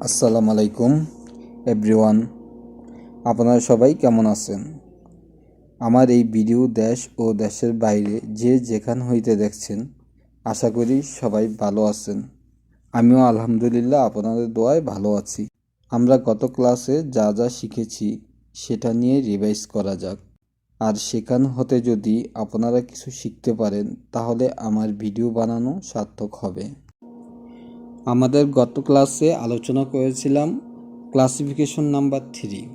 আসসালামু আলাইকুম এভরিওয়ান, আপনারা সবাই কেমন আছেন? আমার এই ভিডিও দেশ ও দেশের বাইরে যে যেখান হইতে দেখছেন, আশা করি সবাই ভালো আছেন। আমিও আলহামদুলিল্লাহ আপনাদের দোয়ায় ভালো আছি। আমরা গত ক্লাসে যা যা শিখেছি সেটা নিয়ে রিভাইজ করা যাক। আর সেখান হতে যদি আপনারা কিছু শিখতে পারেন তাহলে আমার ভিডিও বানানো সার্থক হবে। আমাদের গত ক্লাসে আলোচনা করেছিলাম classification number 3,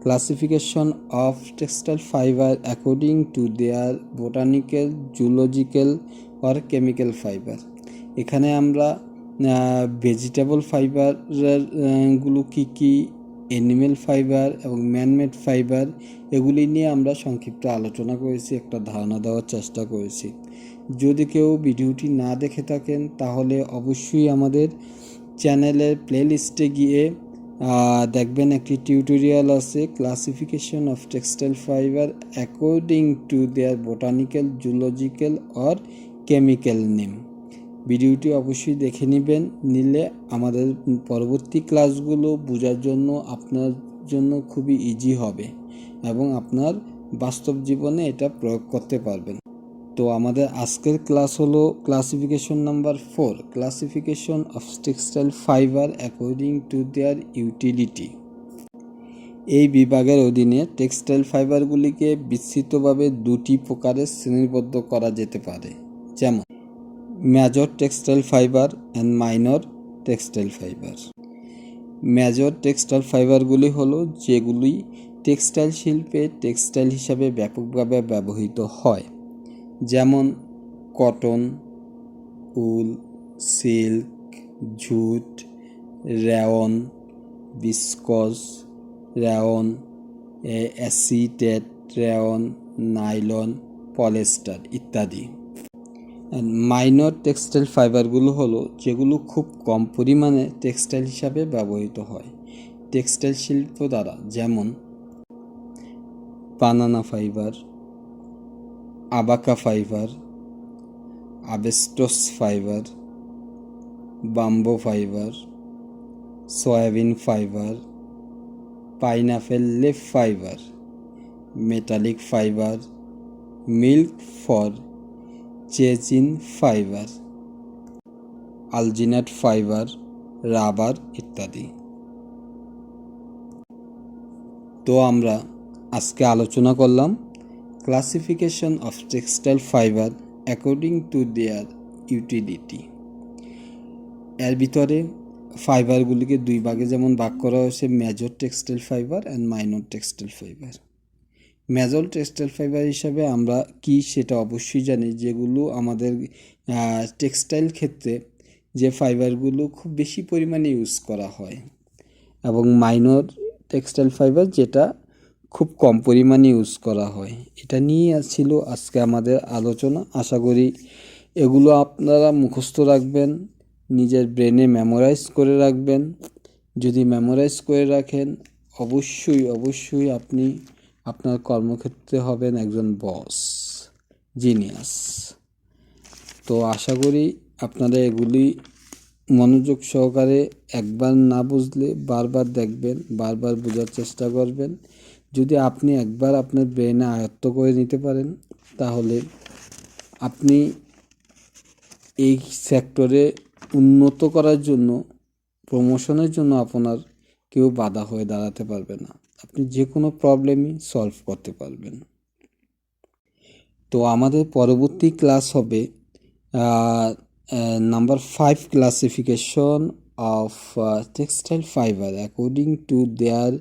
classification of textile fibre according to there botanical, zoological or chemical fibre. এখানে আমরা ভেজিটেবল ফাইবারগুলো কী কী, অ্যানিমেল ফাইবার এবং ম্যানমেড ফাইবার, এগুলি নিয়ে আমরা সংক্ষিপ্ত আলোচনা করেছি, একটা ধারণা দেওয়ার চেষ্টা করেছি। যদি কেউ ভিডিওটি না দেখে থাকেন তাহলে অবশ্যই আমাদের চ্যানেলের প্লেলিস্টে গিয়ে দেখবেন একটি টিউটোরিয়াল আছে, classification of textile fibre according to there botanical, zoological or chemical name. ভিডিওটি অবশ্যই দেখে নিলে আমাদের পরবর্তী ক্লাসগুলো বোঝার জন্য আপনার জন্য খুবই ইজি হবে এবং আপনার বাস্তব জীবনে এটা প্রয়োগ করতে পারবেন। তো আমাদের আজকের ক্লাস হলো classification number 4, classification of textile fibre according to their utility. এই বিভাগের অধীনে টেক্সটাইল ফাইবারগুলিকে বিস্তৃতভাবে দুটি প্রকারে শ্রেণীবদ্ধ করা যেতে পারে, যেমন major textile fibre and minor textile fibre. Major textile ফাইবারগুলি হলো যেগুলি টেক্সটাইল শিল্পে টেক্সটাইল হিসাবে ব্যাপকভাবে ব্যবহৃত হয়, যেমন cotton, wool, silk, jute, rayon, viscose, rayon, acetate rayon, nylon, polyester ইত্যাদি। মাইনর টেক্সটাইল ফাইবারগুলো হলো যেগুলো খুব কম পরিমাণে টেক্সটাইল হিসাবে ব্যবহৃত হয় টেক্সটাইল শিল্প দ্বারা, যেমন banana fibre, abaca fibre, asbestos fibre, bamboo fibre, soybean fibre, pineapple leaf fibre, metallic fibre, milk for casein fibre, alginate fibre, rubber ইত্যাদি। তো আমরা আজকে আলোচনা করলাম classification of textile fibre according to their utility. এর ভিতরে ফাইবারগুলিকে দুই ভাগে যেমন ভাগ করা হয়েছে, major textile fibre and minor textile fibre. Major textile fibre হিসাবে আমরা কি সেটা অবশ্যই জানি, যেগুলো আমাদের টেক্সটাইল ক্ষেত্রে যে ফাইবারগুলো খুব বেশি পরিমাণে ইউজ করা হয়, এবং মাইনর টেক্সটাইল ফাইবার যেটা খুব কম পরিমাণে ইউজ করা হয়। এটা নিয়ে ছিল আজকে আমাদের আলোচনা। আশা করি এগুলো আপনারা মুখস্থ রাখবেন, নিজের ব্রেনে মেমোরাইজ করে রাখবেন। যদি মেমোরাইজ করে রাখেন অবশ্যই আপনি আপনার কর্মক্ষেত্রে হবেন একজন বস, জিনিয়াস। তো আশা করি আপনারা এগুলি মনোযোগ সহকারে একবার না বুঝলে বারবার দেখবেন, বারবার বোঝার চেষ্টা করবেন। যদি আপনি একবার আপনার ব্রেনে আয়ত্ত করে নিতে পারেন তাহলে আপনি এই সেক্টরে উন্নত করার জন্য, প্রমোশনের জন্য আপনার কেউ বাধা হয়ে দাঁড়াতে পারবে না। আপনি যে কোনো প্রবলেমই সলভ করতে পারবেন। তো আমাদের পরবর্তী ক্লাস হবে number 5, classification of textile fibre according to their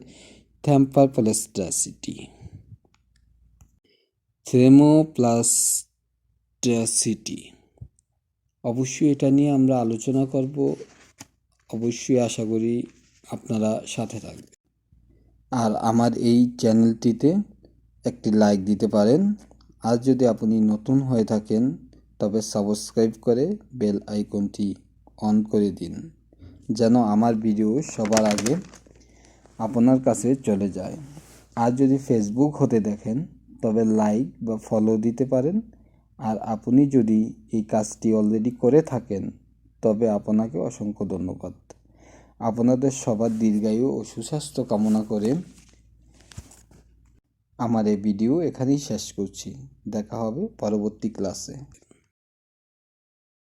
thermoplasticity. Thermoplasticity অবশ্যই এটা নিয়ে আমরা আলোচনা করব। অবশ্যই আশা করি আপনারা সাথে থাকবেন। আর আমার এই চ্যানেলটিতে একটি লাইক দিতে পারেন। আর যদি আপনি নতুন হয়ে থাকেন তবে সাবস্ক্রাইব করে বেল আইকনটি অন করে দিন, যেন আমার ভিডিও সবার আগে আপনার কাছে চলে যায়। আর যদি ফেসবুক হতে দেখেন তবে লাইক বা ফলো দিতে পারেন। আর আপনি যদি এই কাজটি অলরেডি করে থাকেন তবে আপনাকে অসংখ্য ধন্যবাদ। আপনাদের সবার দীর্ঘায়ু ও সুস্বাস্থ্য কামনা করে আমার এই ভিডিও এখানেই শেষ করছি। দেখা হবে পরবর্তী ক্লাসে।